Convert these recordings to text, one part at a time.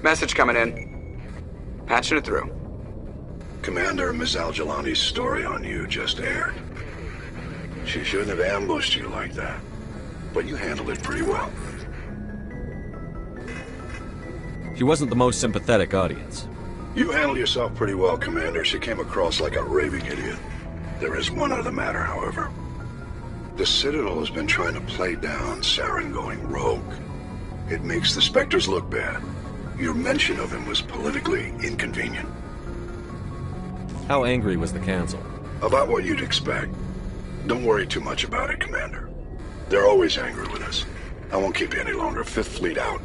Message coming in. Patching it through. Commander, Ms. Al-Jalani's story on you just aired. She shouldn't have ambushed you like that, but you handled it pretty well. She wasn't the most sympathetic audience. You handled yourself pretty well, Commander. She came across like a raving idiot. There is one other matter, however. The Citadel has been trying to play down Saren going rogue. It makes the Spectres look bad. Your mention of him was politically inconvenient. How angry was the Council? About what you'd expect. Don't worry too much about it, Commander. They're always angry with us. I won't keep you any longer. Fifth Fleet out.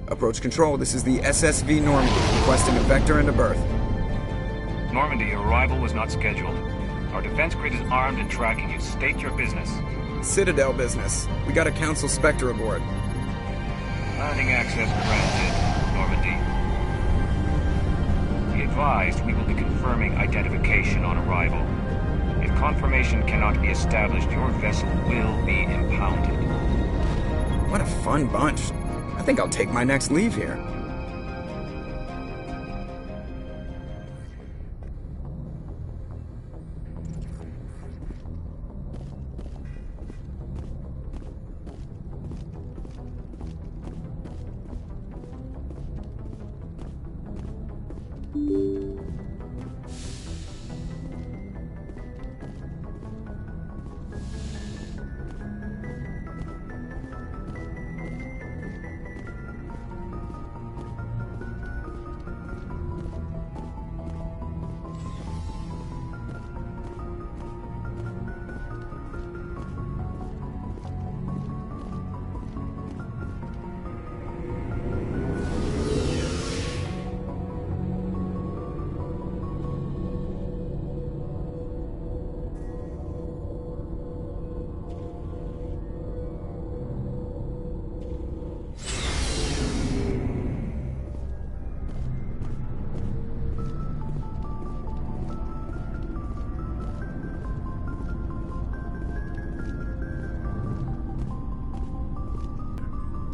Approach control, this is the SSV Normandy, requesting a vector and a berth. Normandy, your arrival was not scheduled. Our defense grid is armed and tracking you. State your business. Citadel business. We got a Council Spectre aboard. Landing access granted, Normandy. Be advised, we will be confirming identification on arrival. If confirmation cannot be established, your vessel will be impounded. What a fun bunch. I think I'll take my next leave here.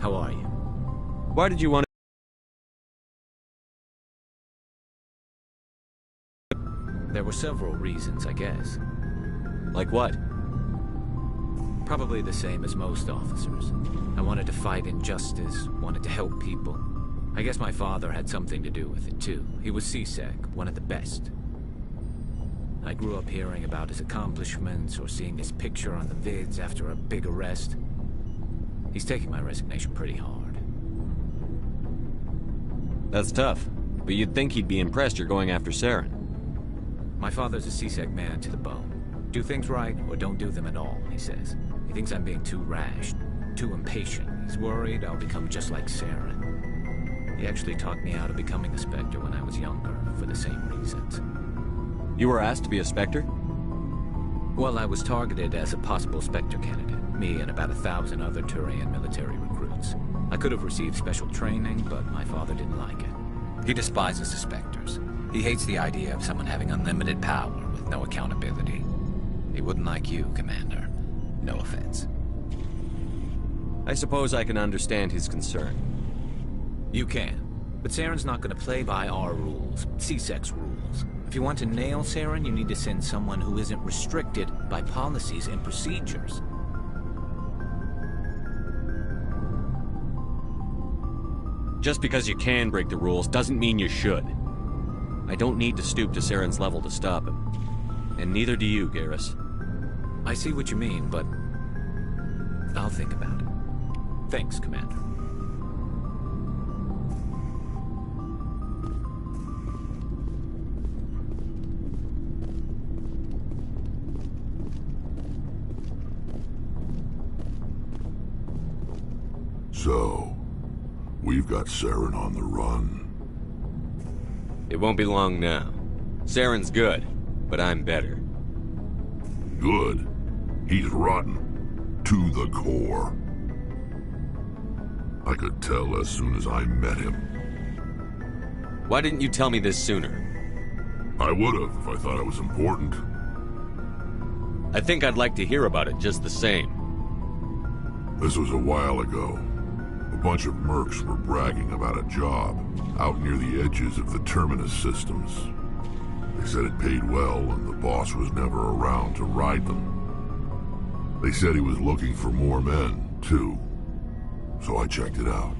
How are you? Why did you want There were several reasons, I guess. to... Like what? Probably the same as most officers. I wanted to fight injustice, wanted to help people. I guess my father had something to do with it, too. He was CSEC, one of the best. I grew up hearing about his accomplishments or seeing his picture on the vids after a big arrest. He's taking my resignation pretty hard. That's tough. But you'd think he'd be impressed you're going after Saren. My father's a CSEC man to the bone. Do things right or don't do them at all, he says. He thinks I'm being too rash, too impatient. He's worried I'll become just like Saren. He actually talked me out of becoming a Spectre when I was younger, for the same reasons. You were asked to be a Spectre? Well, I was targeted as a possible Spectre candidate, me and about 1,000 other Turian military recruits. I could have received special training, but my father didn't like it. He despises the Spectres. He hates the idea of someone having unlimited power with no accountability. He wouldn't like you, Commander. No offense. I suppose I can understand his concern. You can. But Saren's not going to play by our rules, CSEC's rules. If you want to nail Saren, you need to send someone who isn't restricted by policies and procedures. Just because you can break the rules doesn't mean you should. I don't need to stoop to Saren's level to stop him. And neither do you, Garrus. I see what you mean, but I'll think about it. Thanks, Commander. So, we've got Saren on the run. It won't be long now. Saren's good, but I'm better. Good? He's rotten. To the core. I could tell as soon as I met him. Why didn't you tell me this sooner? I would've if I thought it was important. I think I'd like to hear about it just the same. This was a while ago. A bunch of mercs were bragging about a job out near the edges of the Terminus systems. They said it paid well and the boss was never around to ride them. They said he was looking for more men, too. So I checked it out.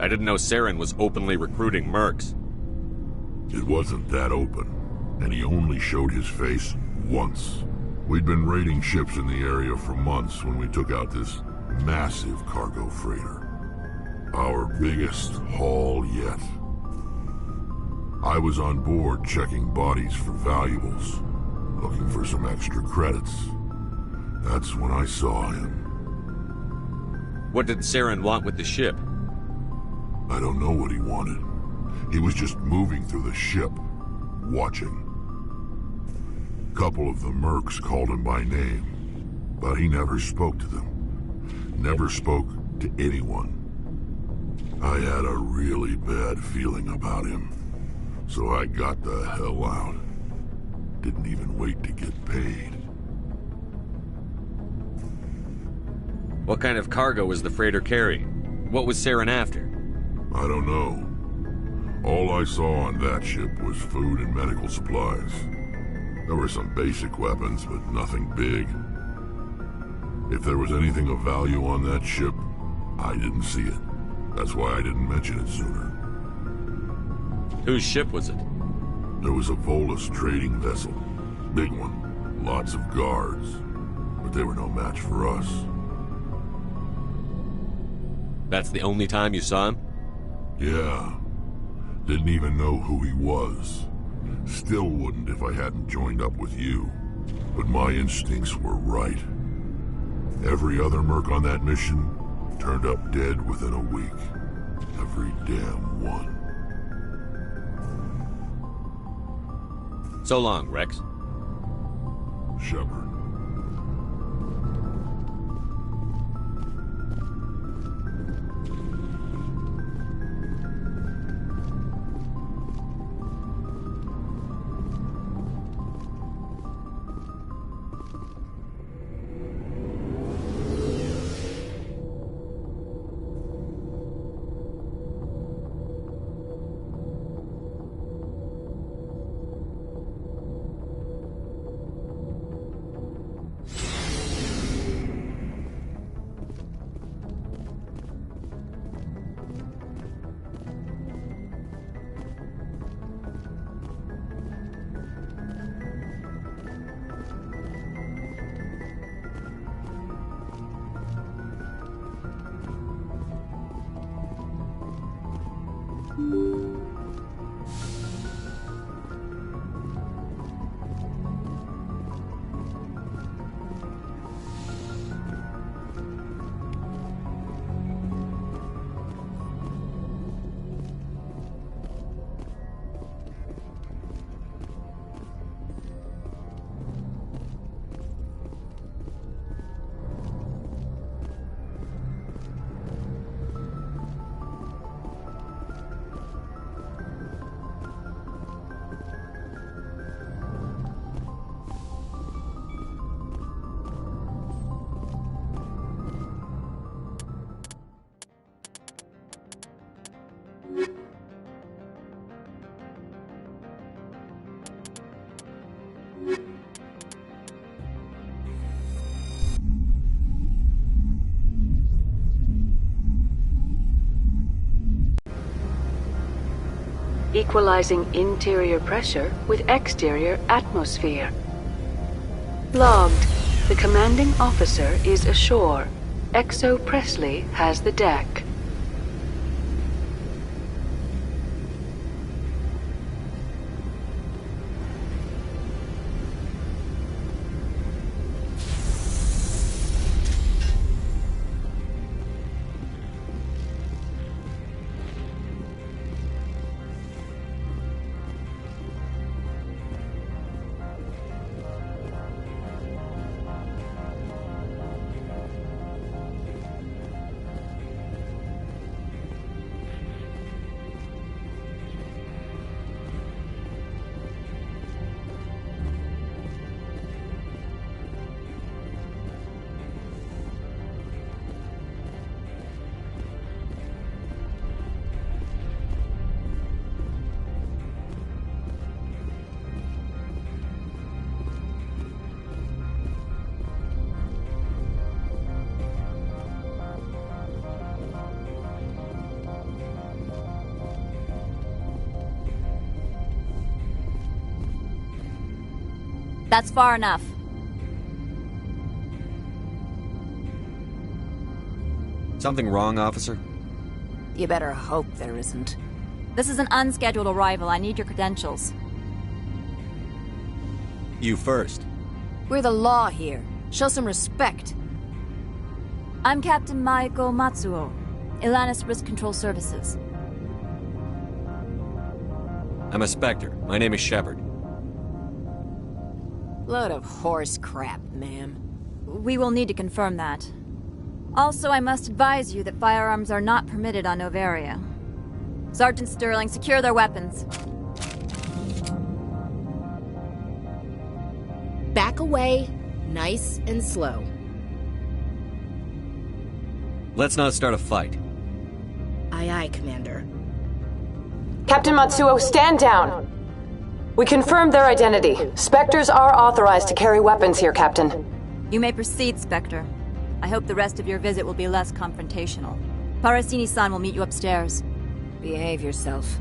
I didn't know Saren was openly recruiting mercs. It wasn't that open, and he only showed his face once. We'd been raiding ships in the area for months when we took out this massive cargo freighter. Our biggest haul yet. I was on board checking bodies for valuables, looking for some extra credits. That's when I saw him. What did Saren want with the ship? I don't know what he wanted. He was just moving through the ship, watching. A couple of the mercs called him by name, but he never spoke to them. Never spoke to anyone. I had a really bad feeling about him, so I got the hell out. Didn't even wait to get paid. What kind of cargo was the freighter carrying? What was Saren after? I don't know. All I saw on that ship was food and medical supplies. There were some basic weapons, but nothing big. If there was anything of value on that ship, I didn't see it. That's why I didn't mention it sooner. Whose ship was it? There was a Volus trading vessel. Big one. Lots of guards. But they were no match for us. That's the only time you saw him? Yeah. Didn't even know who he was. Still wouldn't if I hadn't joined up with you. But my instincts were right. Every other merc on that mission turned up dead within a week. Every damn one. So long, Rex. Shepard. Equalizing interior pressure with exterior atmosphere. Logged. The commanding officer is ashore. Exo Presley has the deck. That's far enough. Something wrong, officer? You better hope there isn't. This is an unscheduled arrival. I need your credentials. You first. We're the law here. Show some respect. I'm Captain Maiko Matsuo, Ilanis Risk Control Services. I'm a Spectre. My name is Shepard. Load of horse crap, ma'am. We will need to confirm that. Also, I must advise you that firearms are not permitted on Noveria. Sergeant Sterling, secure their weapons. Back away, nice and slow. Let's not start a fight. Aye, aye, Commander. Captain Matsuo, stand down! We confirmed their identity. Spectres are authorized to carry weapons here, Captain. You may proceed, Spectre. I hope the rest of your visit will be less confrontational. Parasini-san will meet you upstairs. Behave yourself.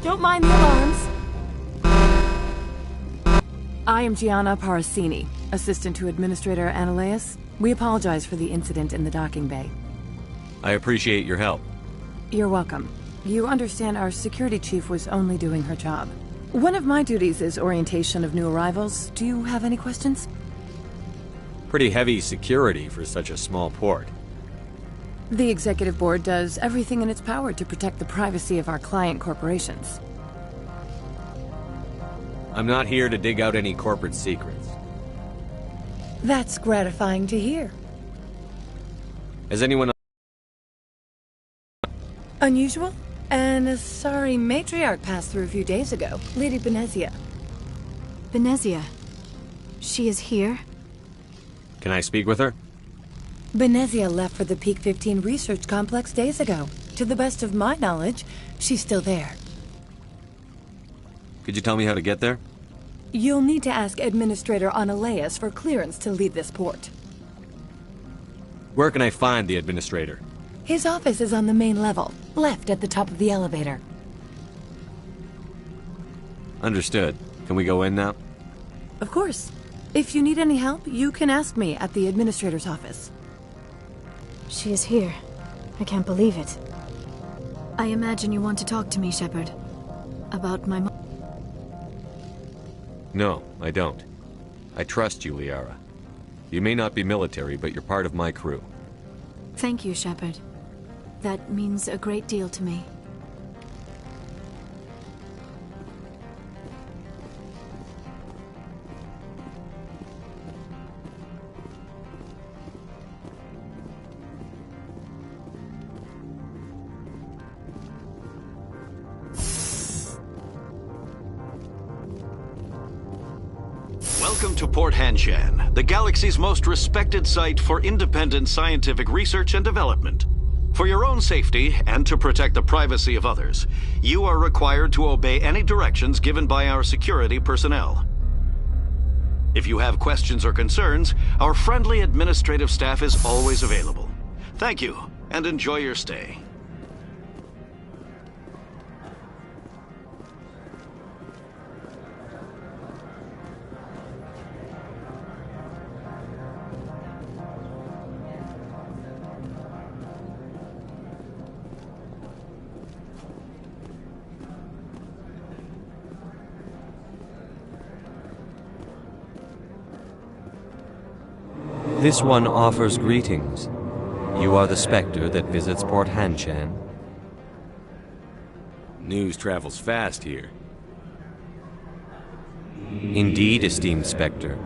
Don't mind the alarms. I am Gianna Parasini, assistant to Administrator Ananias. We apologize for the incident in the docking bay. I appreciate your help. You're welcome. You understand our security chief was only doing her job. One of my duties is orientation of new arrivals. Do you have any questions? Pretty heavy security for such a small port. The Executive Board does everything in its power to protect the privacy of our client corporations. I'm not here to dig out any corporate secrets. That's gratifying to hear. Has anyone... Unusual? And a sorry matriarch passed through a few days ago. Lady Benezia. Benezia? She is here? Can I speak with her? Benezia left for the Peak 15 research complex days ago. To the best of my knowledge, she's still there. Could you tell me how to get there? You'll need to ask Administrator Ananias for clearance to leave this port. Where can I find the Administrator? His office is on the main level, left at the top of the elevator. Understood. Can we go in now? Of course. If you need any help, you can ask me at the Administrator's office. She is here. I can't believe it. I imagine you want to talk to me, Shepard. About my mom. No, I don't. I trust you, Liara. You may not be military, but you're part of my crew. Thank you, Shepard. That means a great deal to me. Welcome to Port Hanshan, the galaxy's most respected site for independent scientific research and development. For your own safety and to protect the privacy of others, you are required to obey any directions given by our security personnel. If you have questions or concerns, our friendly administrative staff is always available. Thank you, and enjoy your stay. This one offers greetings. You are the Spectre that visits Port Hanshan. News travels fast here. Indeed, esteemed Spectre.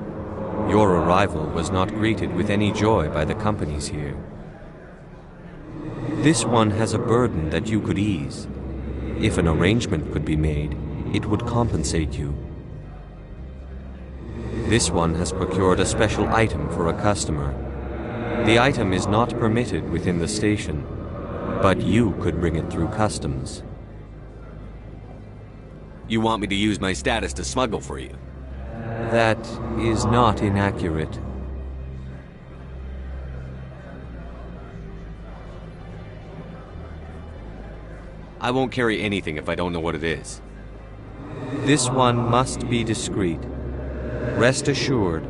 Your arrival was not greeted with any joy by the companies here. This one has a burden that you could ease. If an arrangement could be made, it would compensate you. This one has procured a special item for a customer. The item is not permitted within the station, but you could bring it through customs. You want me to use my status to smuggle for you? That is not inaccurate. I won't carry anything if I don't know what it is. This one must be discreet. Rest assured,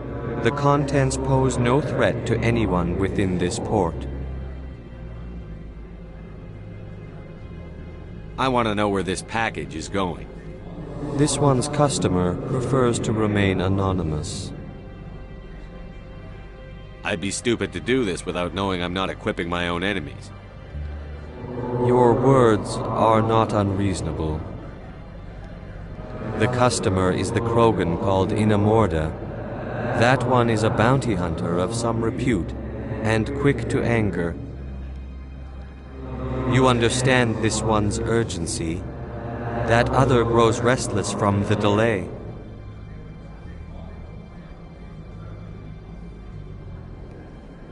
the contents pose no threat to anyone within this port. I want to know where this package is going. This one's customer prefers to remain anonymous. I'd be stupid to do this without knowing I'm not equipping my own enemies. Your words are not unreasonable. The customer is the Krogan called Inamorda. That one is a bounty hunter of some repute, and quick to anger. You understand this one's urgency. That other grows restless from the delay.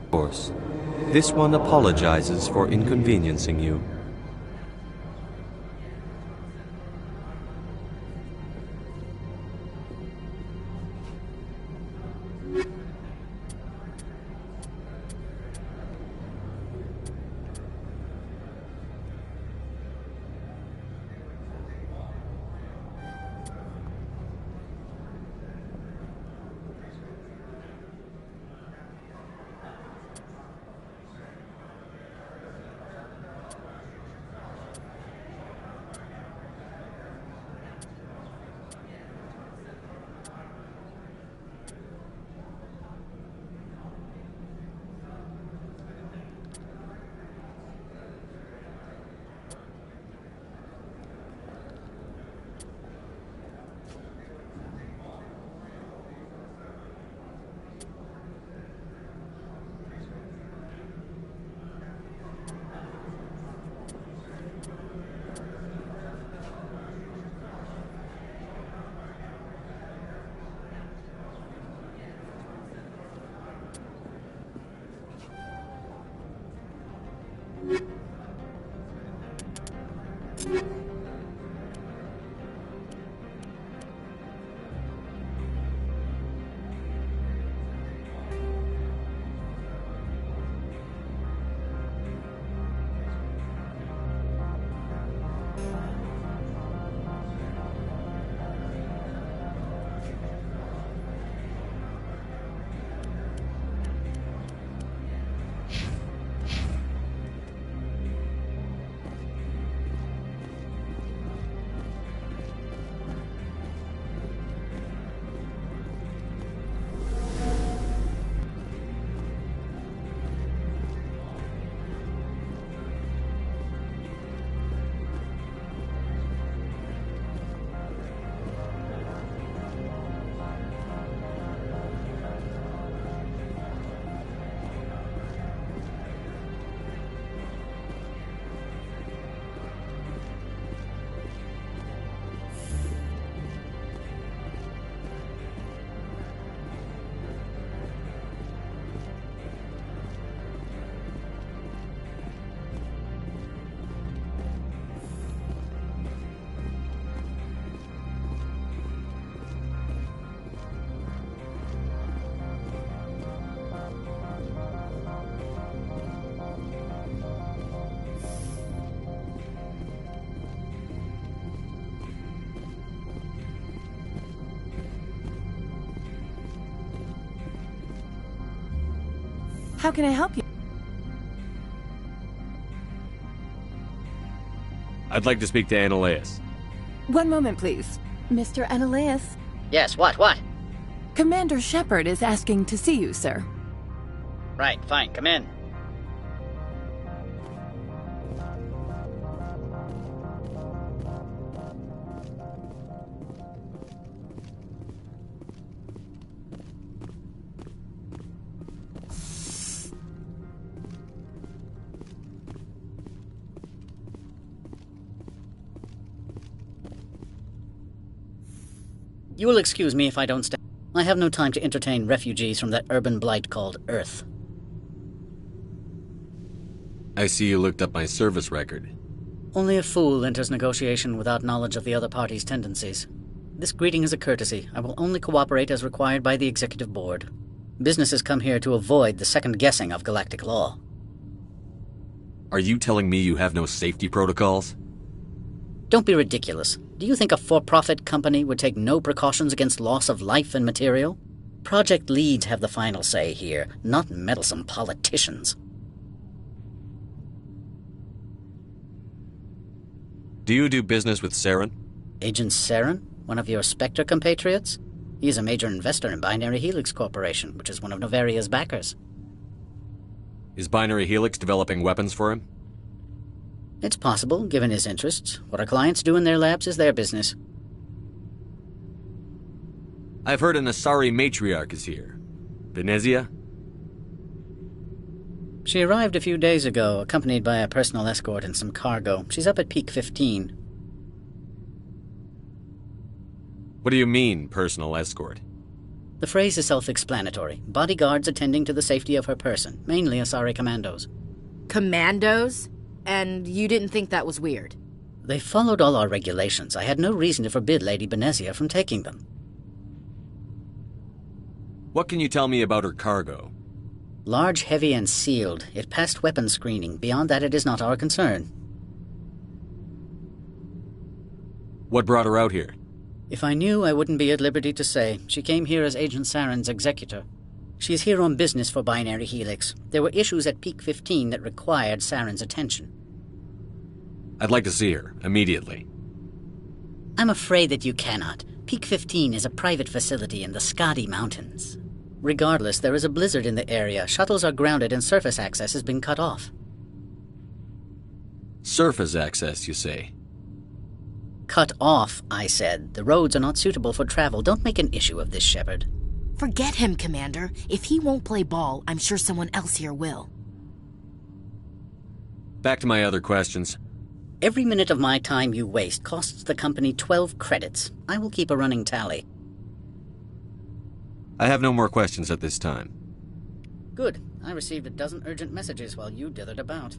Of course, this one apologizes for inconveniencing you. How can I help you? I'd like to speak to Annaleus. One moment, please. Mr. Annaleus? Yes, what? Commander Shepard is asking to see you, sir. Right, fine, come in. You will excuse me if I don't stay. I have no time to entertain refugees from that urban blight called Earth. I see you looked up my service record. Only a fool enters negotiation without knowledge of the other party's tendencies. This greeting is a courtesy. I will only cooperate as required by the Executive Board. Businesses come here to avoid the second guessing of galactic law. Are you telling me you have no safety protocols? Don't be ridiculous. Do you think a for-profit company would take no precautions against loss of life and material? Project leads have the final say here, not meddlesome politicians. Do you do business with Saren? Agent Saren? One of your Spectre compatriots? He is a major investor in Binary Helix Corporation, which is one of Noveria's backers. Is Binary Helix developing weapons for him? It's possible, given his interests. What our clients do in their labs is their business. I've heard an Asari matriarch is here. Venezia? She arrived a few days ago, accompanied by a personal escort and some cargo. She's up at Peak 15. What do you mean, personal escort? The phrase is self-explanatory. Bodyguards attending to the safety of her person, mainly Asari commandos. Commandos? And you didn't think that was weird? They followed all our regulations. I had no reason to forbid Lady Venezia from taking them. What can you tell me about her cargo? Large, heavy, and sealed. It passed weapons screening. Beyond that, it is not our concern. What brought her out here? If I knew, I wouldn't be at liberty to say. She came here as Agent Saren's executor. She is here on business for Binary Helix. There were issues at Peak 15 that required Saren's attention. I'd like to see her, immediately. I'm afraid that you cannot. Peak 15 is a private facility in the Skadi Mountains. Regardless, there is a blizzard in the area. Shuttles are grounded and surface access has been cut off. Surface access, you say? Cut off, I said. The roads are not suitable for travel. Don't make an issue of this, Shepard. Forget him, Commander. If he won't play ball, I'm sure someone else here will. Back to my other questions. Every minute of my time you waste costs the company 12 credits. I will keep a running tally. I have no more questions at this time. Good. I received a dozen urgent messages while you dithered about.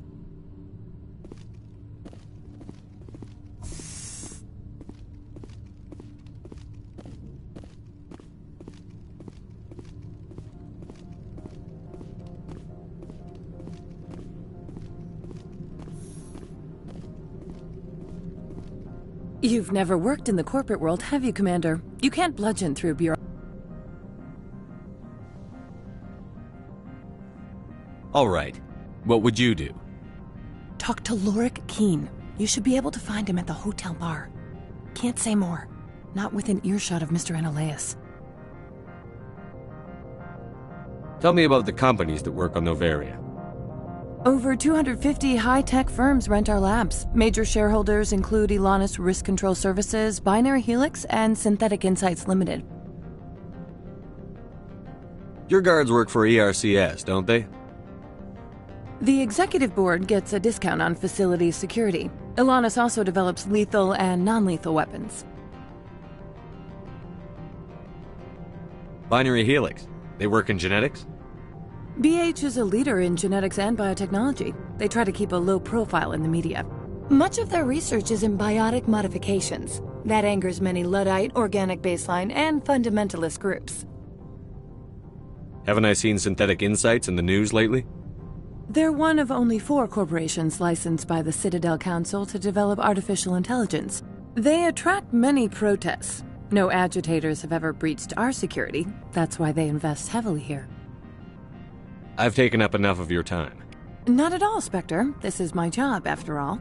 You've never worked in the corporate world, have you, Commander? You can't bludgeon through bureau... All right. What would you do? Talk to Lorik Keen. You should be able to find him at the hotel bar. Can't say more. Not within earshot of Mr. Annaleus. Tell me about the companies that work on Noveria. Over 250 high-tech firms rent our labs. Major shareholders include Elanus Risk Control Services, Binary Helix, and Synthetic Insights Limited. Your guards work for ERCS, don't they? The executive board gets a discount on facility security. Elanus also develops lethal and non-lethal weapons. Binary Helix. They work in genetics? BH is a leader in genetics and biotechnology. They try to keep a low profile in the media. Much of their research is in biotic modifications. That angers many Luddite, organic baseline, and fundamentalist groups. Haven't I seen Synthetic Insights in the news lately? They're one of only 4 corporations licensed by the Citadel Council to develop artificial intelligence. They attract many protests. No agitators have ever breached our security. That's why they invest heavily here. I've taken up enough of your time. Not at all, Spectre. This is my job, after all.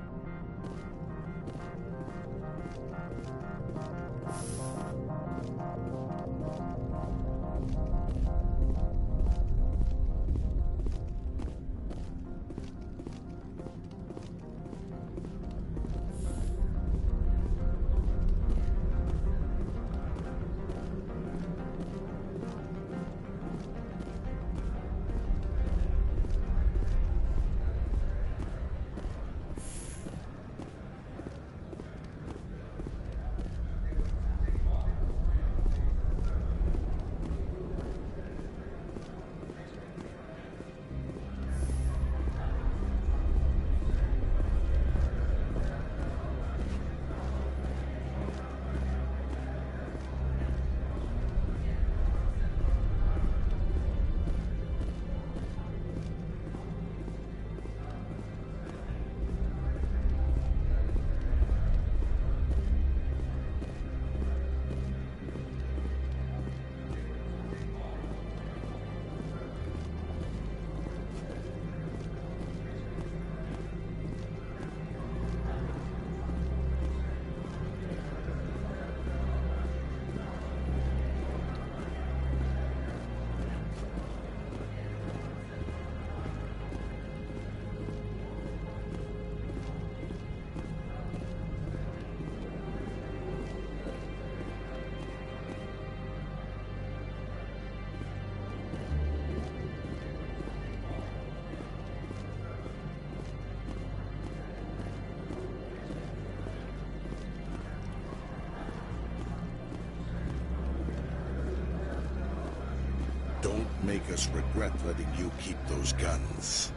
Don't make us regret letting you keep those guns.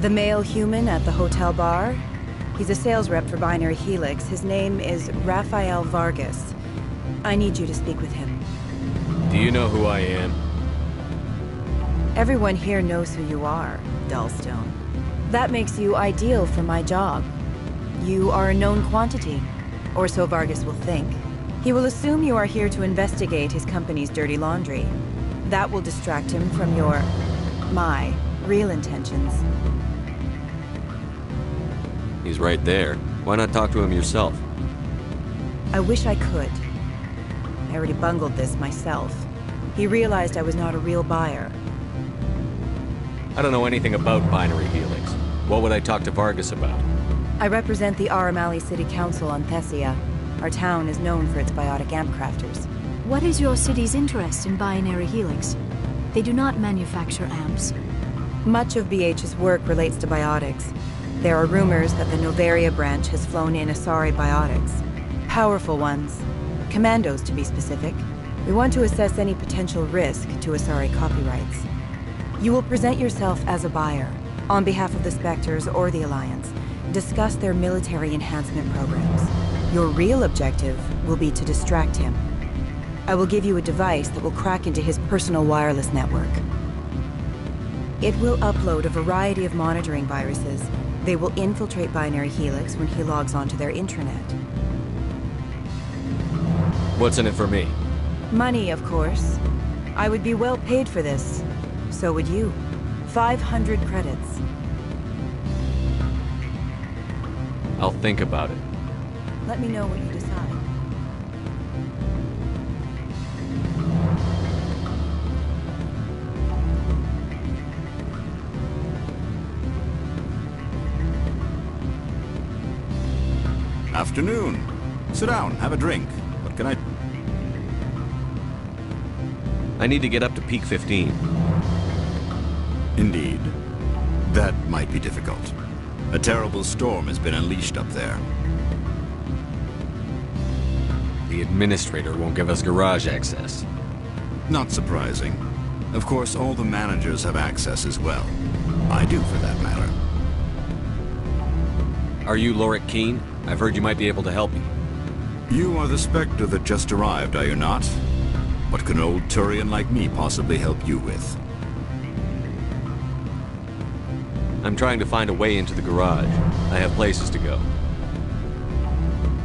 The male human at the hotel bar? He's a sales rep for Binary Helix. His name is Rafael Vargas. I need you to speak with him. Do you know who I am? Everyone here knows who you are, Dullstone. That makes you ideal for my job. You are a known quantity, or so Vargas will think. He will assume you are here to investigate his company's dirty laundry. That will distract him from my real intentions. He's right there. Why not talk to him yourself? I wish I could. I already bungled this myself. He realized I was not a real buyer. I don't know anything about Binary Helix. What would I talk to Vargas about? I represent the Aramali City Council on Thessia. Our town is known for its biotic amp crafters. What is your city's interest in Binary Helix? They do not manufacture amps. Much of BH's work relates to biotics. There are rumors that the Noveria branch has flown in Asari biotics. Powerful ones. Commandos, to be specific. We want to assess any potential risk to Asari copyrights. You will present yourself as a buyer, on behalf of the Spectres or the Alliance. Discuss their military enhancement programs. Your real objective will be to distract him. I will give you a device that will crack into his personal wireless network. It will upload a variety of monitoring viruses. They will infiltrate Binary Helix when he logs onto their intranet. What's in it for me? Money, of course. I would be well paid for this. So would you. 500 credits. I'll think about it. Let me know what you decide. Afternoon. Sit down, have a drink. What can I need to get up to peak 15. Indeed. That might be difficult. A terrible storm has been unleashed up there. The administrator won't give us garage access. Not surprising. Of course, all the managers have access as well. I do, for that matter. Are you Lorik Keene? I've heard you might be able to help me. You are the Spectre that just arrived, are you not? What can an old Turian like me possibly help you with? I'm trying to find a way into the garage. I have places to go.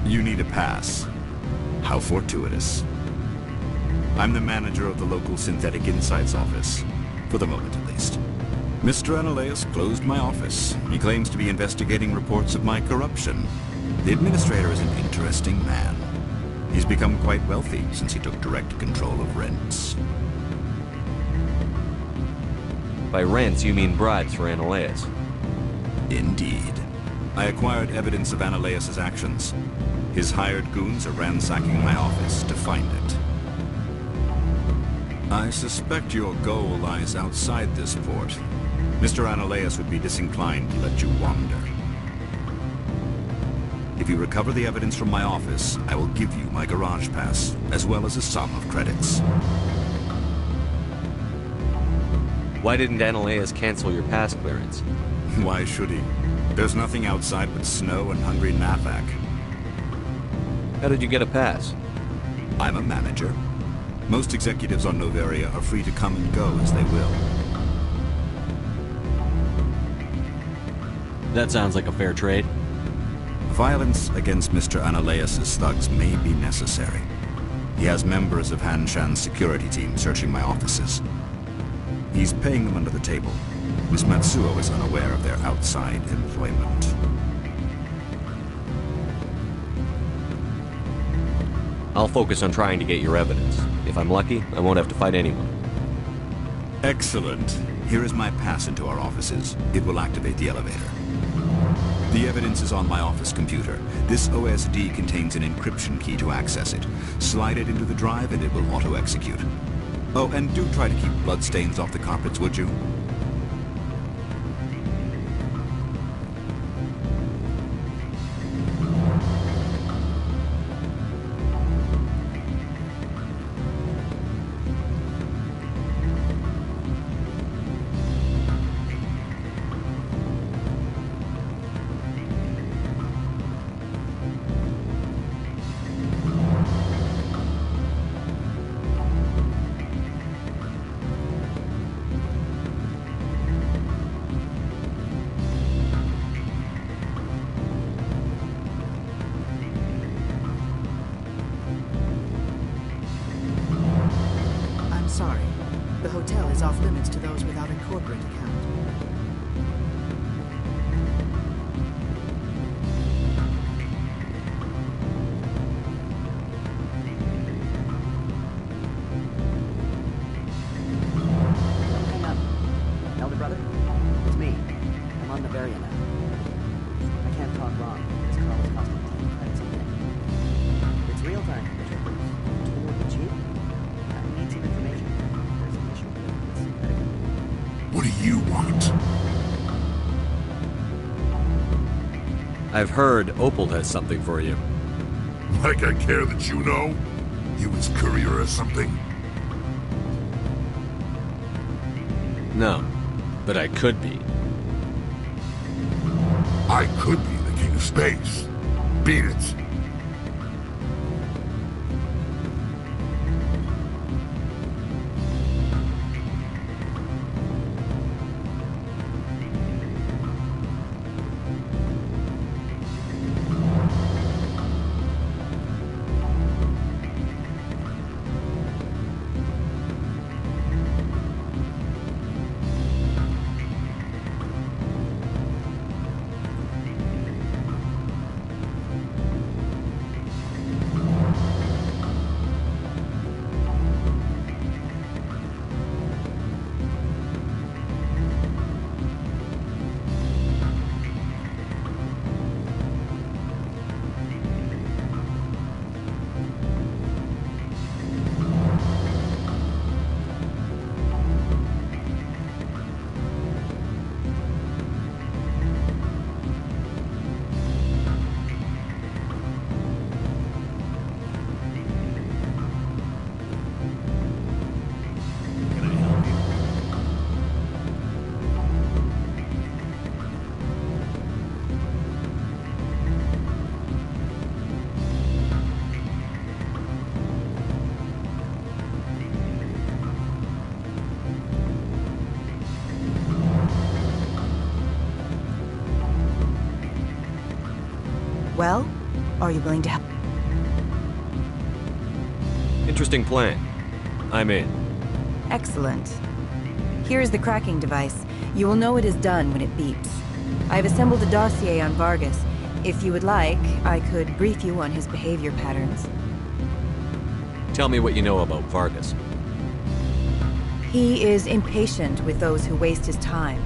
You need a pass. How fortuitous. I'm the manager of the local Synthetic Insights office. For the moment, at least. Mr. Analeus closed my office. He claims to be investigating reports of my corruption. The administrator is an interesting man. He's become quite wealthy since he took direct control of rents. By rents, you mean bribes for Analeus? Indeed. I acquired evidence of Analeus's actions. His hired goons are ransacking my office to find it. I suspect your goal lies outside this port. Mr. Analeus would be disinclined to let you wander. If you recover the evidence from my office, I will give you my garage pass, as well as a sum of credits. Why didn't Analeus cancel your pass clearance? Why should he? There's nothing outside but snow and hungry Navak. How did you get a pass? I'm a manager. Most executives on Noveria are free to come and go as they will. That sounds like a fair trade. Violence against Mr. Analeus' thugs may be necessary. He has members of Hanshan's security team searching my offices. He's paying them under the table. Miss Matsuo is unaware of their outside employment. I'll focus on trying to get your evidence. If I'm lucky, I won't have to fight anyone. Excellent. Here is my pass into our offices. It will activate the elevator. The evidence is on my office computer. This OSD contains an encryption key to access it. Slide it into the drive and it will auto-execute. Oh, and do try to keep bloodstains off the carpets, would you? Sorry. The hotel is off limits to those without a corporate account. Don't hang up. Elder brother, it's me. I'm on Noveria now. I can't talk long. This call is costing 10 credits a minute. It's real time, Commissioner Bruce. It would be cheap. I need some information. There's an issue with synthetic. What do you want? I've heard Opal has something for you. Like I care that you know? You his courier or something? No, but I could be. I could be the king of space. Beat it. Well, are you willing to help? Interesting plan. I'm in. Excellent. Here is the cracking device. You will know it is done when it beeps. I've assembled a dossier on Vargas. If you would like, I could brief you on his behavior patterns. Tell me what you know about Vargas. He is impatient with those who waste his time.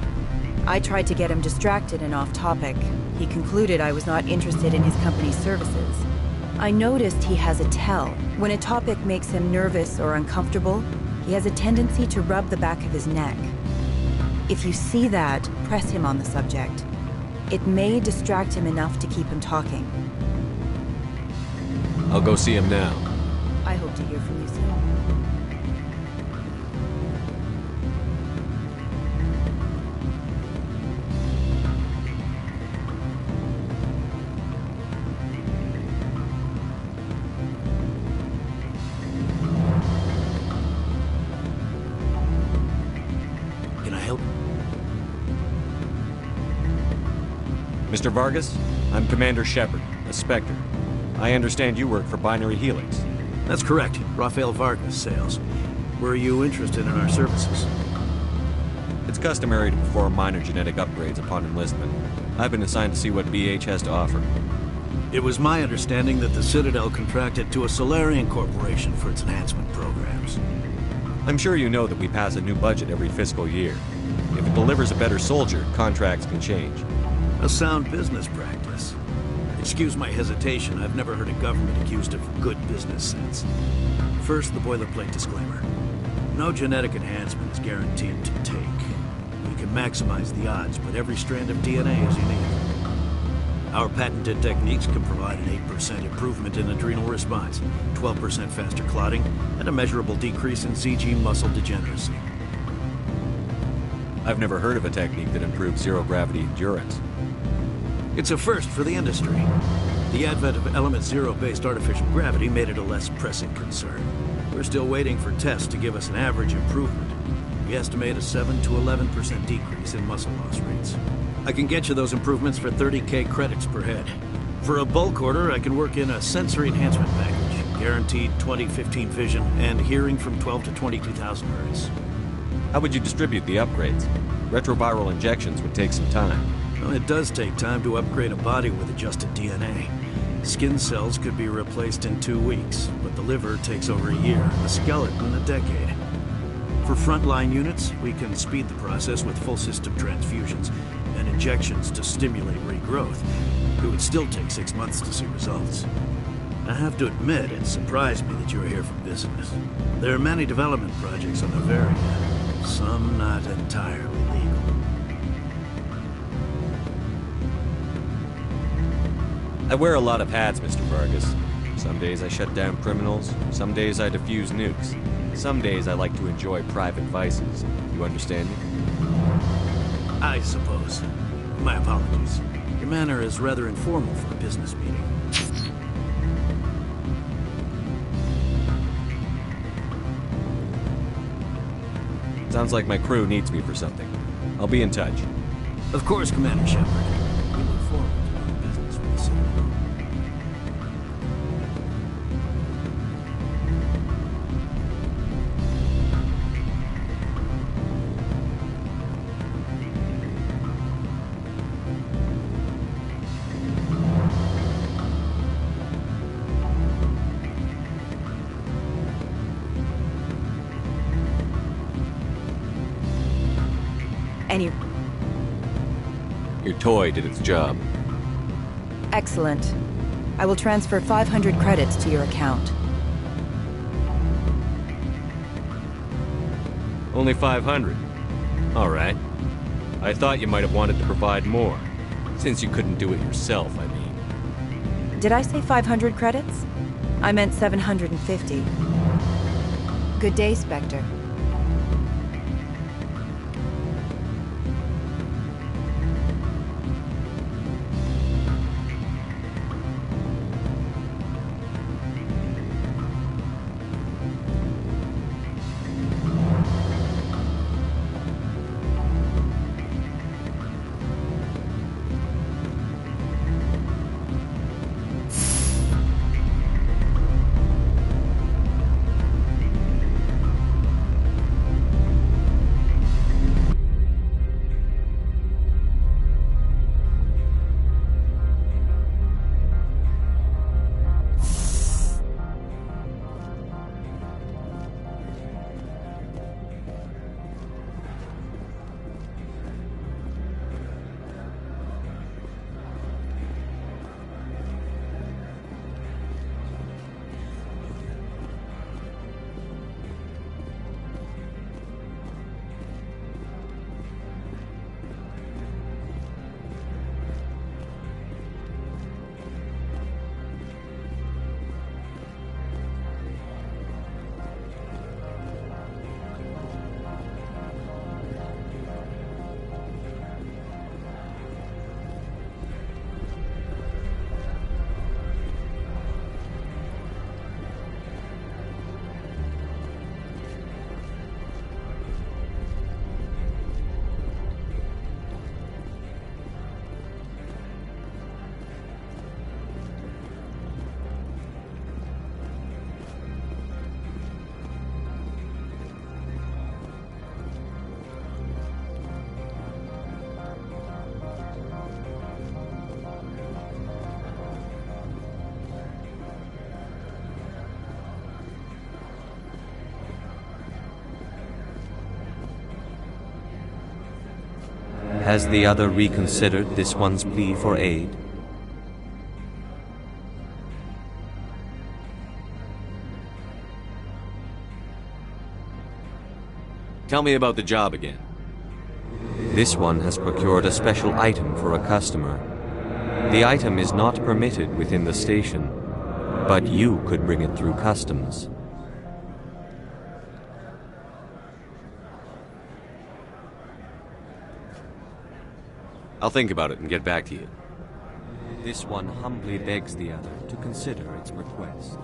I tried to get him distracted and off topic. He concluded I was not interested in his company's services. I noticed he has a tell. When a topic makes him nervous or uncomfortable, he has a tendency to rub the back of his neck. If you see that, press him on the subject. It may distract him enough to keep him talking. I'll go see him now. I hope to hear from you soon. Can I help? Mr. Vargas, I'm Commander Shepard, a Spectre. I understand you work for Binary Helix. That's correct. Rafael Vargas, sales. Were you interested in our services? It's customary to perform minor genetic upgrades upon enlistment. I've been assigned to see what BH has to offer. It was my understanding that the Citadel contracted to a Solarian corporation for its enhancement programs. I'm sure you know that we pass a new budget every fiscal year. If it delivers a better soldier, contracts can change. A sound business practice. Excuse my hesitation, I've never heard a government accused of good business sense. First, the boilerplate disclaimer. No genetic enhancement is guaranteed to take. We can maximize the odds, but every strand of DNA is unique. Our patented techniques can provide an 8% improvement in adrenal response, 12% faster clotting, and a measurable decrease in CG muscle degeneracy. I've never heard of a technique that improves zero-gravity endurance. It's a first for the industry. The advent of element zero-based artificial gravity made it a less pressing concern. We're still waiting for tests to give us an average improvement. We estimate a 7 to 11% decrease in muscle loss rates. I can get you those improvements for 30K credits per head. For a bulk order, I can work in a sensory enhancement package, guaranteed 20/15 vision, and hearing from 12 to 22,000 hertz. How would you distribute the upgrades? Retroviral injections would take some time. Well, it does take time to upgrade a body with adjusted DNA. Skin cells could be replaced in 2 weeks, but the liver takes over a year, the skeleton a decade. For frontline units, we can speed the process with full system transfusions and injections to stimulate regrowth. It would still take 6 months to see results. I have to admit, it surprised me that you were here for business. There are many development projects on Noveria, some not entirely legal. I wear a lot of hats, Mr. Vargas. Some days I shut down criminals, some days I defuse nukes. Some days I like to enjoy private vices. You understand me? I suppose. My apologies. Your manner is rather informal for a business meeting. Sounds like my crew needs me for something. I'll be in touch. Of course, Commander Shepard. We look forward to doing business with the Citadel. Your toy did its job. Excellent. I will transfer 500 credits to your account. Only 500. All right. I thought you might have wanted to provide more. Since you couldn't do it yourself, I mean. Did I say 500 credits? I meant 750. Good day, Spectre. Has the other reconsidered this one's plea for aid? Tell me about the job again. This one has procured a special item for a customer. The item is not permitted within the station, but you could bring it through customs. I'll think about it and get back to you. This one humbly begs the other to consider its request.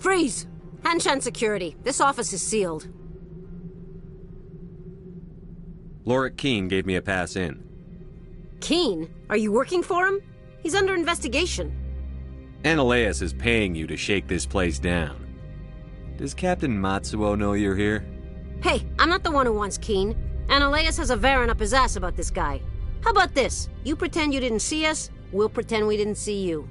Freeze! Hanshan security. This office is sealed. Lorik Keene gave me a pass in. Keen? Are you working for him? He's under investigation. Analeus is paying you to shake this place down. Does Captain Matsuo know you're here? Hey, I'm not the one who wants Keen. Analeus has a Varen up his ass about this guy. How about this? You pretend you didn't see us, we'll pretend we didn't see you.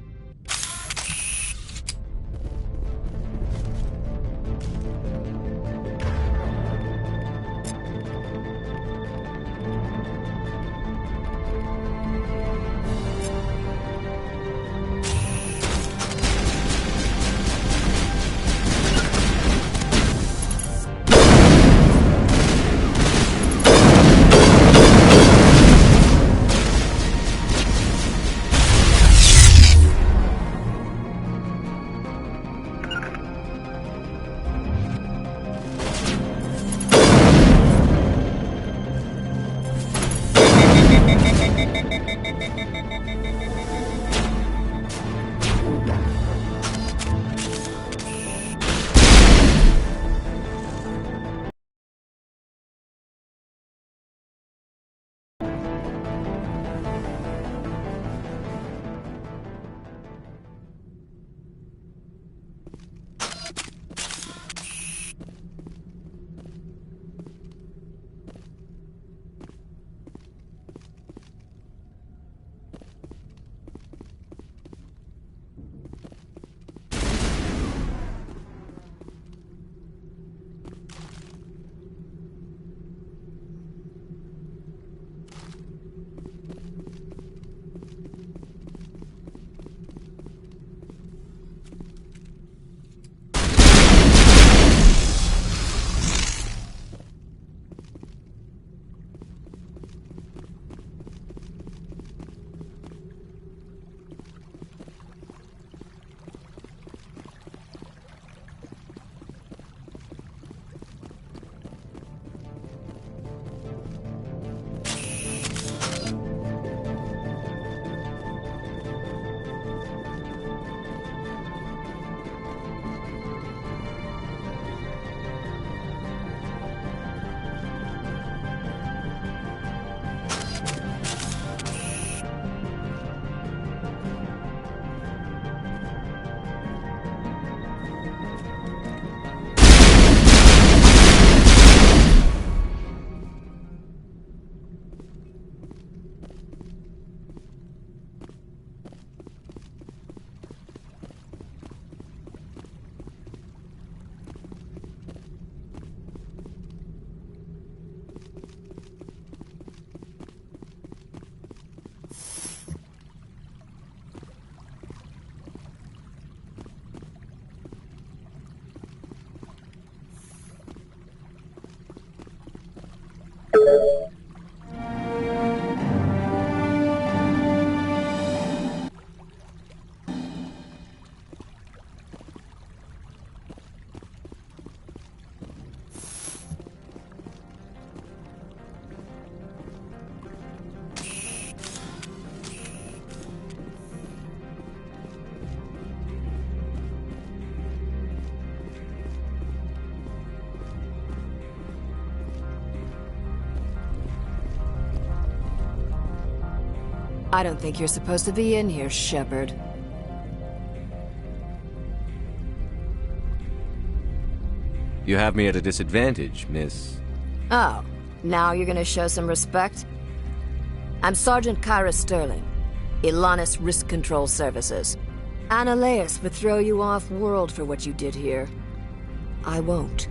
I don't think you're supposed to be in here, Shepard. You have me at a disadvantage, miss. Oh, now you're gonna show some respect? I'm Sergeant Kyra Sterling, Ilanis Risk Control Services. Analeus would throw you off-world for what you did here. I won't.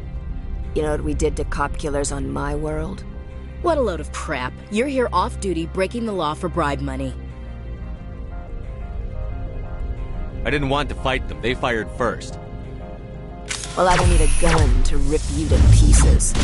You know what we did to cop killers on my world? What a load of crap. You're here off-duty, breaking the law for bribe money. I didn't want to fight them. They fired first. Well, I don't need a gun to rip you to pieces.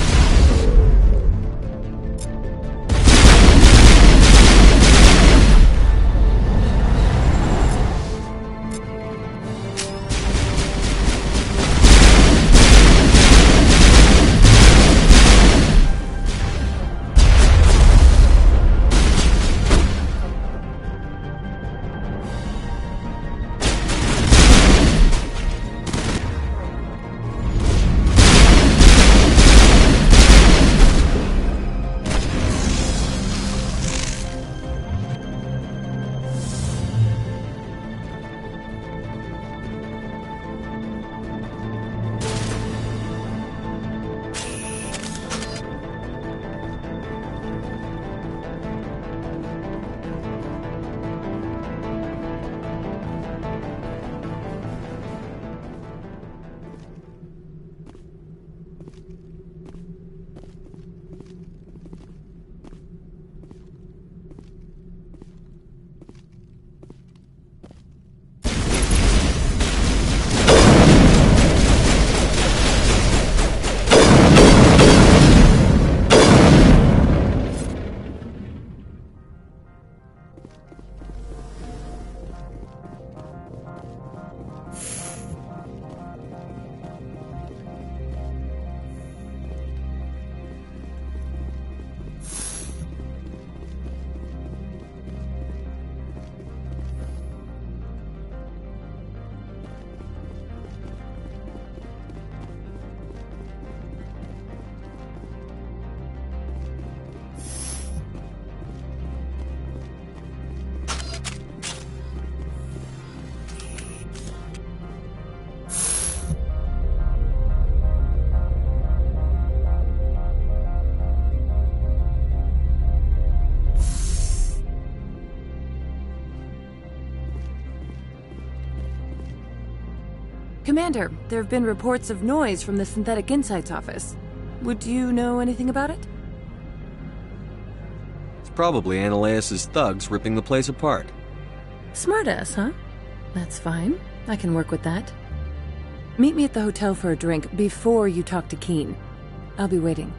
Commander, there have been reports of noise from the Synthetic Insights office. Would you know anything about it? It's probably Ananias' thugs ripping the place apart. Smartass, huh? That's fine. I can work with that. Meet me at the hotel for a drink before you talk to Keen. I'll be waiting.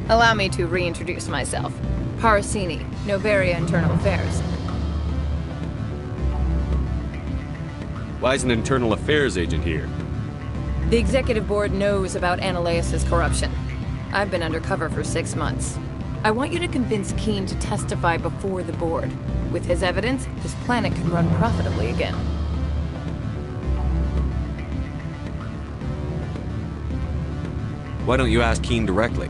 Allow me to reintroduce myself. Parasini, Noveria Internal Affairs. Why is an internal affairs agent here? The executive board knows about Ananias' corruption. I've been undercover for 6 months. I want you to convince Keen to testify before the board. With his evidence, this planet can run profitably again. Why don't you ask Keen directly?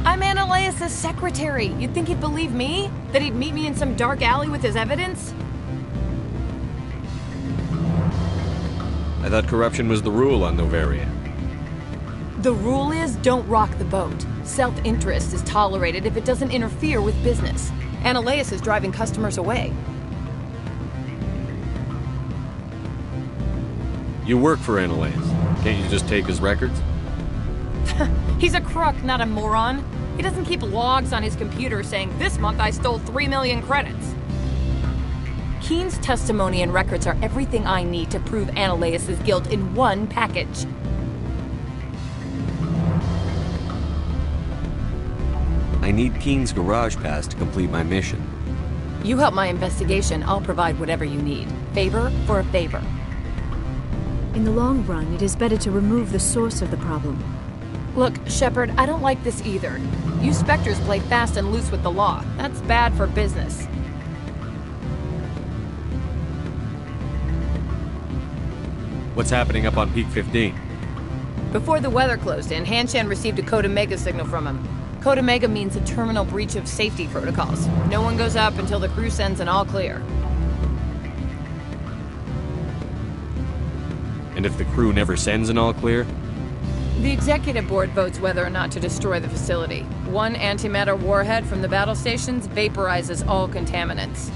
I'm Ananias' secretary. You'd think he'd believe me? That he'd meet me in some dark alley with his evidence? I thought corruption was the rule on Noveria. The rule is, don't rock the boat. Self-interest is tolerated if it doesn't interfere with business. Ananias is driving customers away. You work for Ananias. Can't you just take his records? He's a crook, not a moron. He doesn't keep logs on his computer saying, this month I stole 3 million credits. Keen's testimony and records are everything I need to prove Ananias' guilt in one package. I need Keen's garage pass to complete my mission. You help my investigation, I'll provide whatever you need. Favor for a favor. In the long run, it is better to remove the source of the problem. Look, Shepard, I don't like this either. You Spectres play fast and loose with the law. That's bad for business. What's happening up on Peak 15? Before the weather closed in, Hanshan received a Code Omega signal from him. Code Omega means a terminal breach of safety protocols. No one goes up until the crew sends an all clear. And if the crew never sends an all clear? The executive board votes whether or not to destroy the facility. One antimatter warhead from the battle stations vaporizes all contaminants.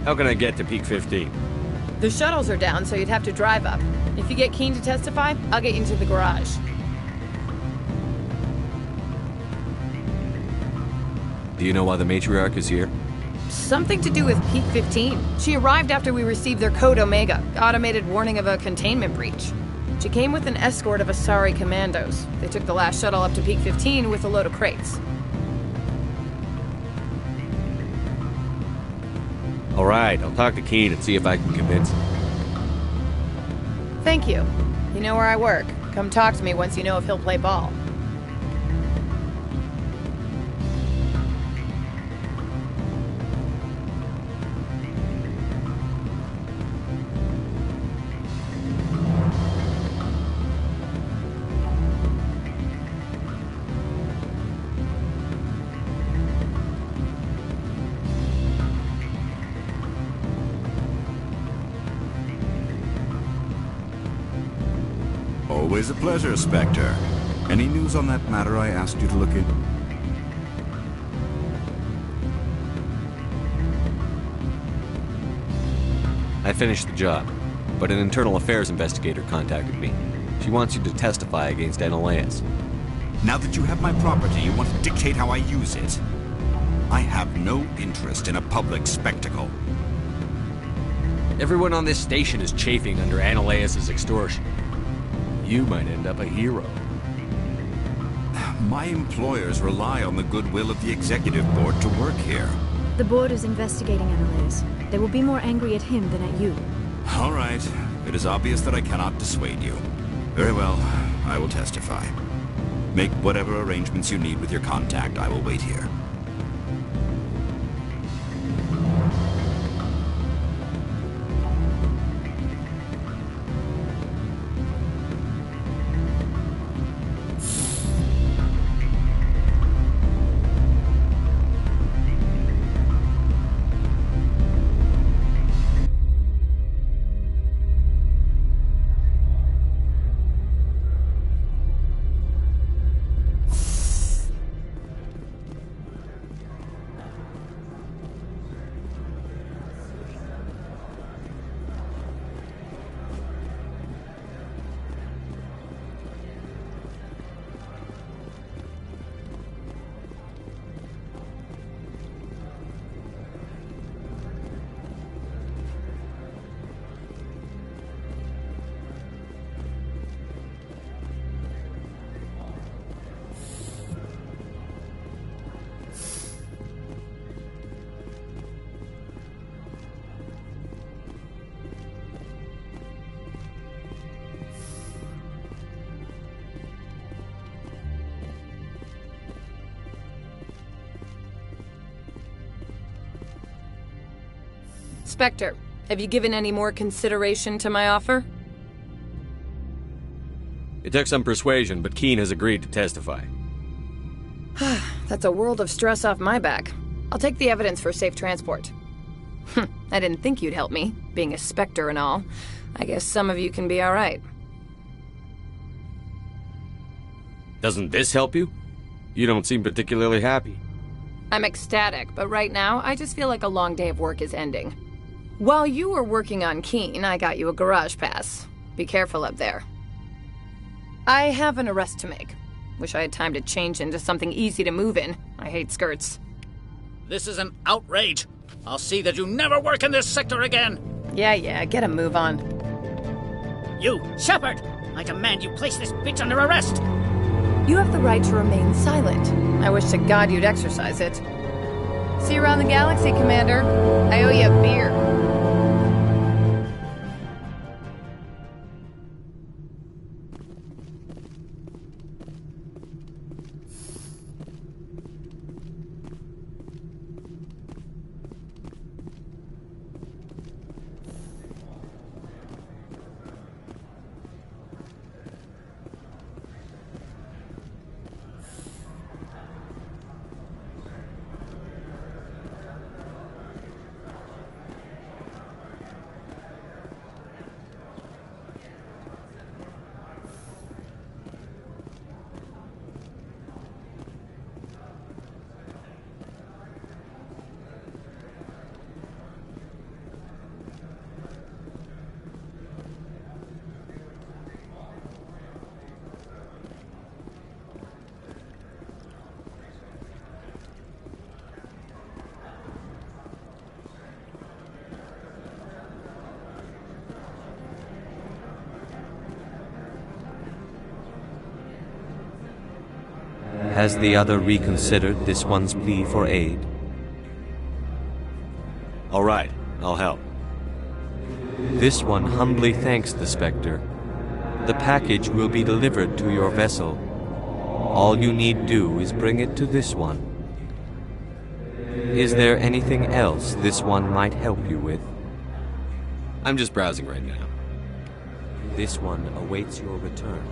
How can I get to Peak 15? The shuttles are down, so you'd have to drive up. If you get Keen to testify, I'll get you into the garage. Do you know why the matriarch is here? Something to do with Peak 15. She arrived after we received their Code Omega, automated warning of a containment breach. She came with an escort of Asari commandos. They took the last shuttle up to Peak 15 with a load of crates. Alright, I'll talk to Keen and see if I can convince him. Thank you. You know where I work. Come talk to me once you know if he'll play ball. Always a pleasure, Spectre. Any news on that matter I asked you to look in? I finished the job, but an internal affairs investigator contacted me. She wants you to testify against Analeas. Now that you have my property, you want to dictate how I use it? I have no interest in a public spectacle. Everyone on this station is chafing under Analeas' extortion. You might end up a hero. My employers rely on the goodwill of the executive board to work here. The board is investigating Analeas. They will be more angry at him than at you. All right. It is obvious that I cannot dissuade you. Very well. I will testify. Make whatever arrangements you need with your contact. I will wait here. Spectre, have you given any more consideration to my offer? It took some persuasion, but Keene has agreed to testify. That's a world of stress off my back. I'll take the evidence for safe transport. I didn't think you'd help me, being a Spectre and all. I guess some of you can be alright. Doesn't this help you? You don't seem particularly happy. I'm ecstatic, but right now, I just feel like a long day of work is ending. While you were working on Keene, I got you a garage pass. Be careful up there. I have an arrest to make. Wish I had time to change into something easy to move in. I hate skirts. This is an outrage. I'll see that you never work in this sector again. Yeah, get a move on. You, Shepard! I demand you place this bitch under arrest! You have the right to remain silent. I wish to God you'd exercise it. See you around the galaxy, Commander. I owe you a beer. Has the other reconsidered this one's plea for aid? All right, I'll help. This one humbly thanks the Spectre. The package will be delivered to your vessel. All you need do is bring it to this one. Is there anything else this one might help you with? I'm just browsing right now. This one awaits your return.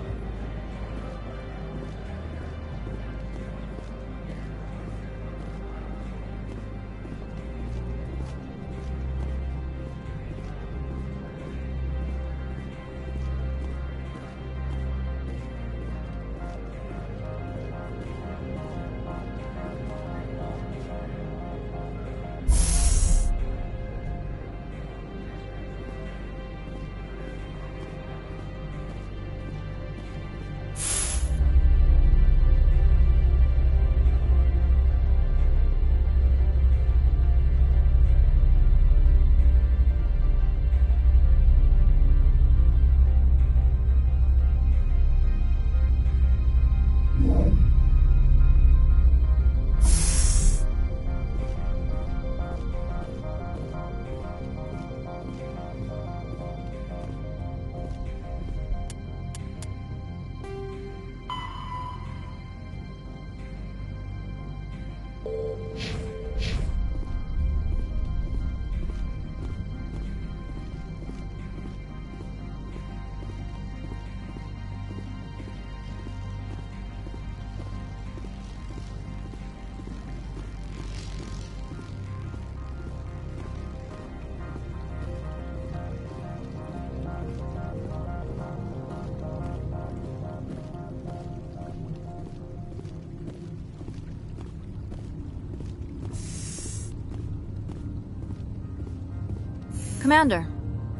Commander,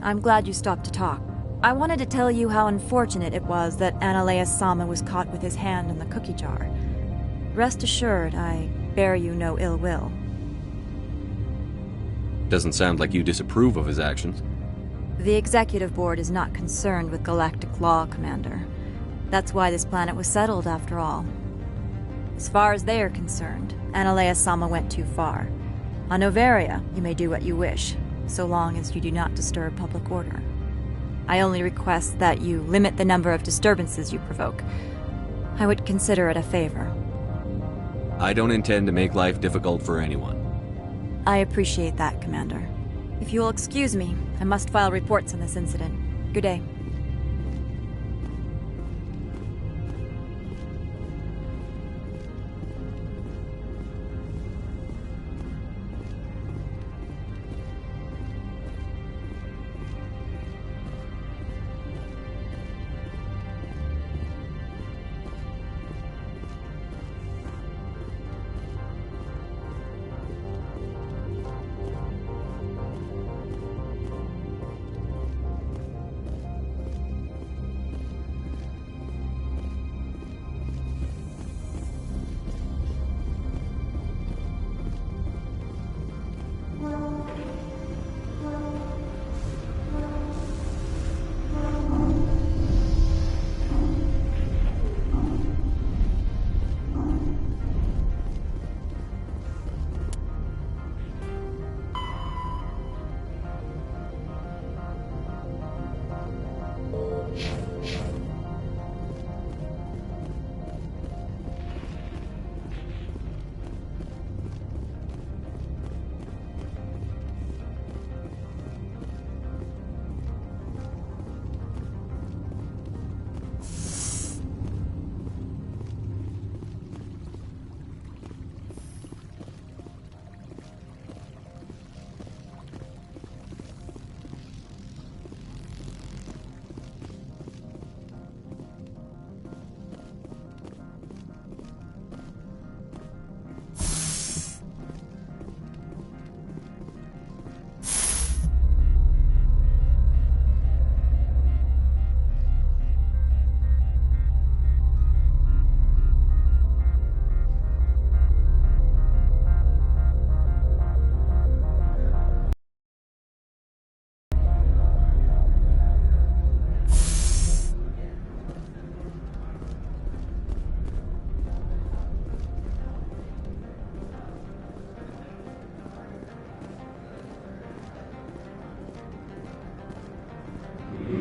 I'm glad you stopped to talk. I wanted to tell you how unfortunate it was that Analeus-sama was caught with his hand in the cookie jar. Rest assured, I bear you no ill will. Doesn't sound like you disapprove of his actions. The Executive Board is not concerned with galactic law, Commander. That's why this planet was settled, after all. As far as they are concerned, Analeus-sama went too far. On Noveria, you may do what you wish, so long as you do not disturb public order. I only request that you limit the number of disturbances you provoke. I would consider it a favor. I don't intend to make life difficult for anyone. I appreciate that, Commander. If you will excuse me, I must file reports on this incident. Good day.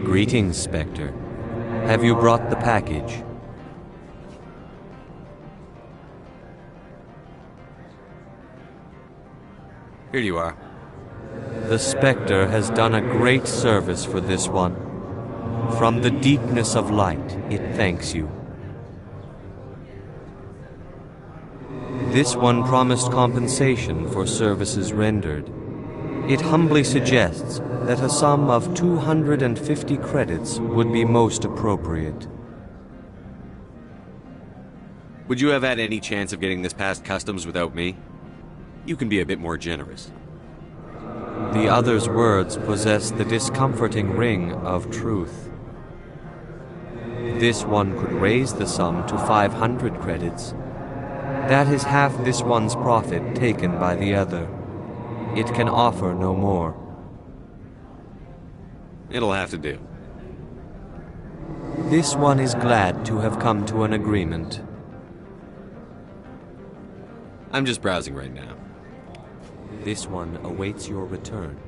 Greetings, Spectre. Have you brought the package? Here you are. The Spectre has done a great service for this one. From the deepness of light, it thanks you. This one promised compensation for services rendered. It humbly suggests that a sum of 250 credits would be most appropriate. Would you have had any chance of getting this past customs without me? You can be a bit more generous. The other's words possess the discomforting ring of truth. This one could raise the sum to 500 credits. That is half this one's profit taken by the other. It can offer no more. It'll have to do. This one is glad to have come to an agreement. I'm just browsing right now. This one awaits your return.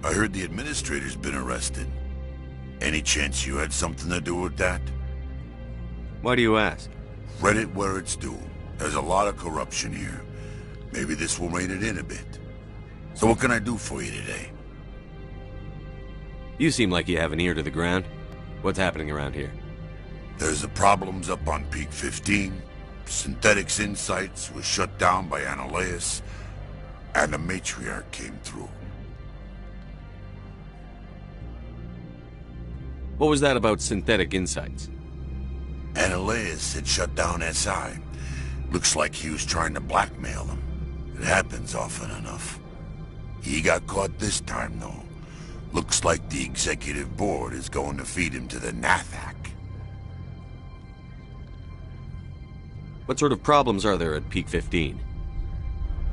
I heard the administrator's been arrested. Any chance you had something to do with that? Why do you ask? Read it where it's due. There's a lot of corruption here. Maybe this will rein it in a bit. So what can I do for you today? You seem like you have an ear to the ground. What's happening around here? There's the problems up on Peak 15. Synthetics Insights was shut down by Analeus. And the Matriarch came through. What was that about Synthetic Insights? Analeus had shut down SI. Looks like he was trying to blackmail them. It happens often enough. He got caught this time, though. Looks like the executive board is going to feed him to the Nathak. What sort of problems are there at Peak 15?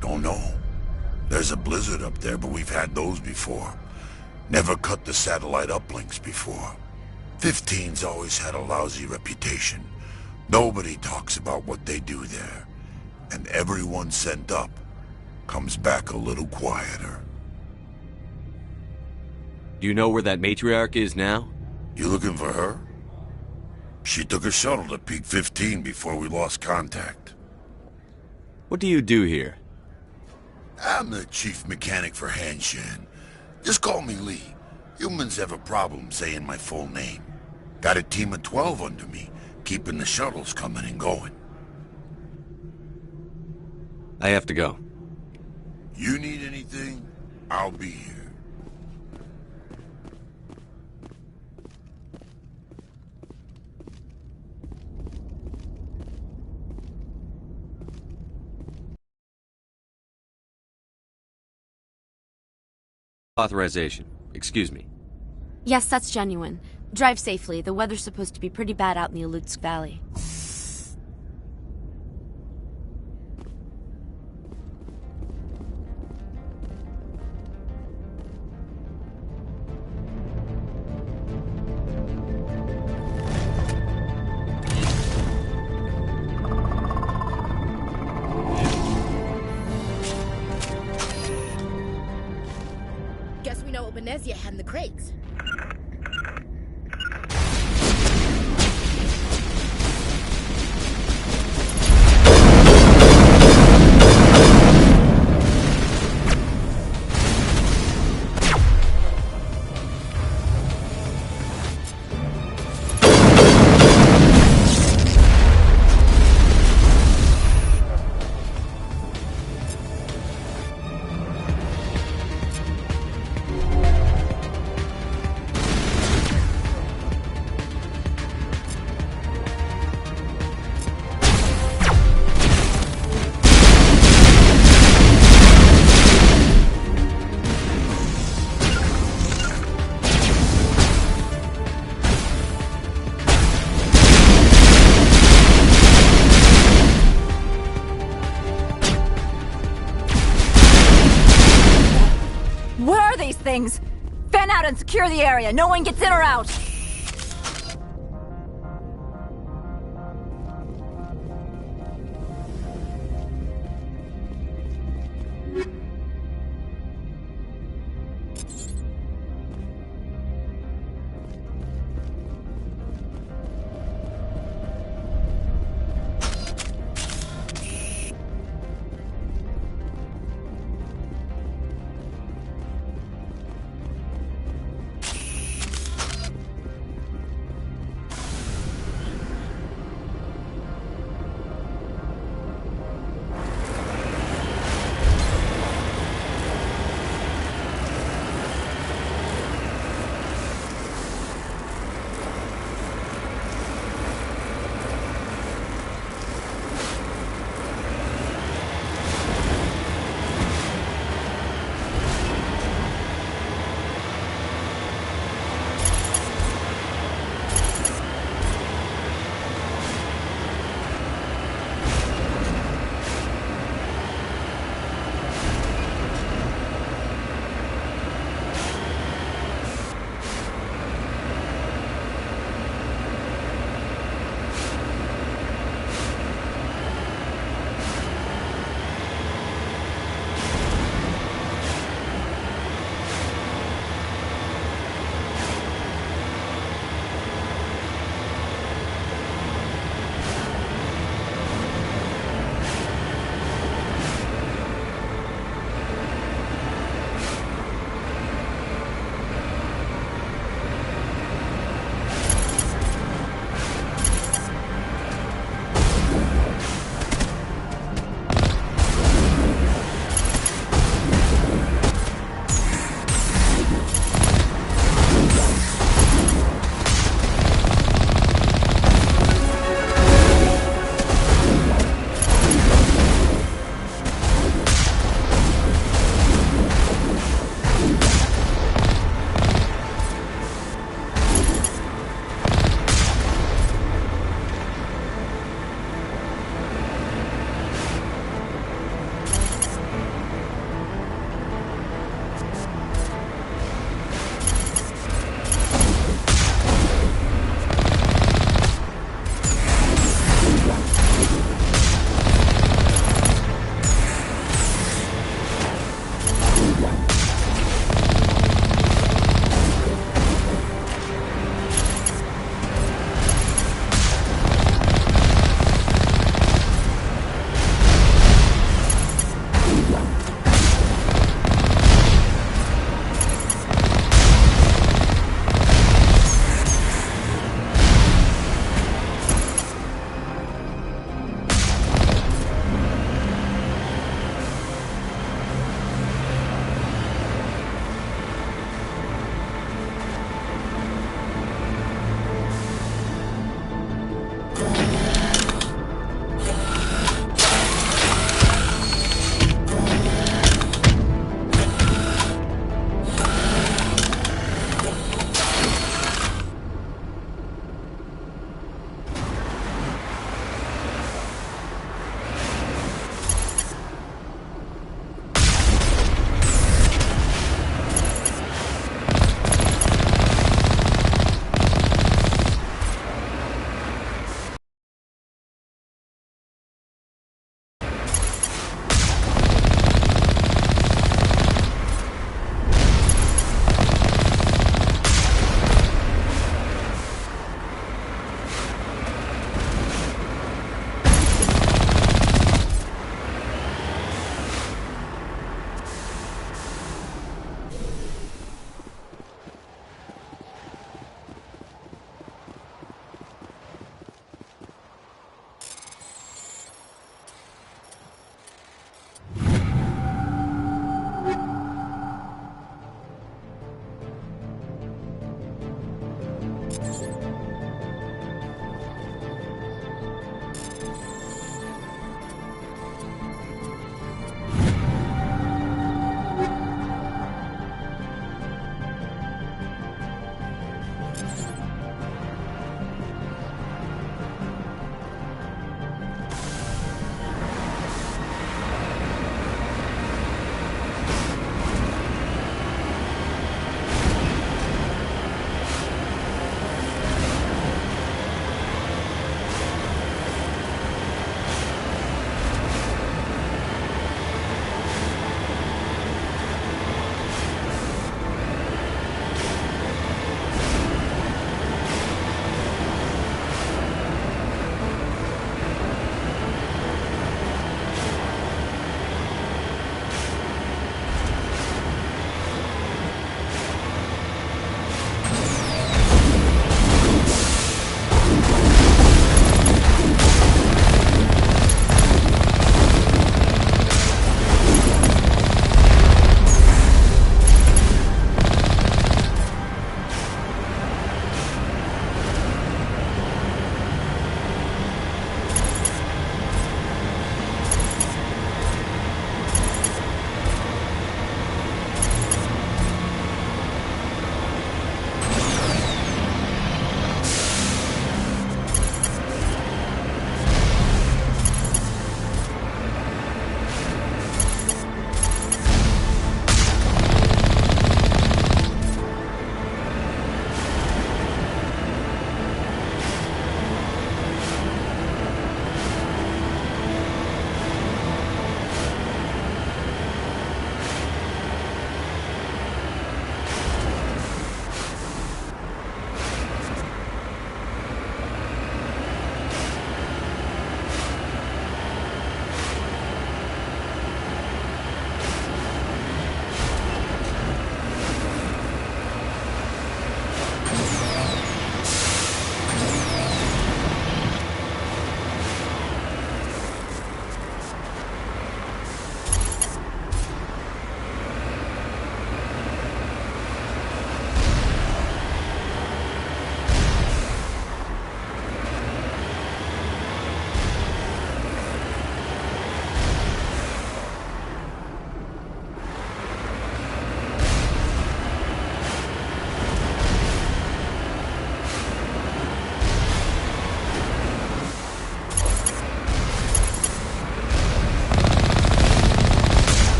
Don't know. There's a blizzard up there, but we've had those before. Never cut the satellite uplinks before. 15's always had a lousy reputation. Nobody talks about what they do there. And everyone sent up comes back a little quieter. Do you know where that Matriarch is now? You looking for her? She took a shuttle to Peak 15 before we lost contact. What do you do here? I'm the chief mechanic for Hanshan. Just call me Lee. Humans have a problem saying my full name. Got a team of 12 under me, keeping the shuttles coming and going. I have to go. You need anything, I'll be here. Authorization. Excuse me. Yes, that's genuine. Drive safely. The weather's supposed to be pretty bad out in the Alutsk Valley. Guess we know what Benezia had in the crates. Where are these things? Fan out and secure the area. No one gets in or out.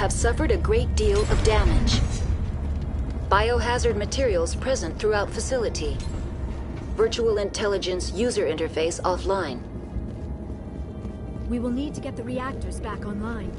have suffered a great deal of damage. Biohazard materials present throughout facility. Virtual intelligence user interface offline. We will need to get the reactors back online.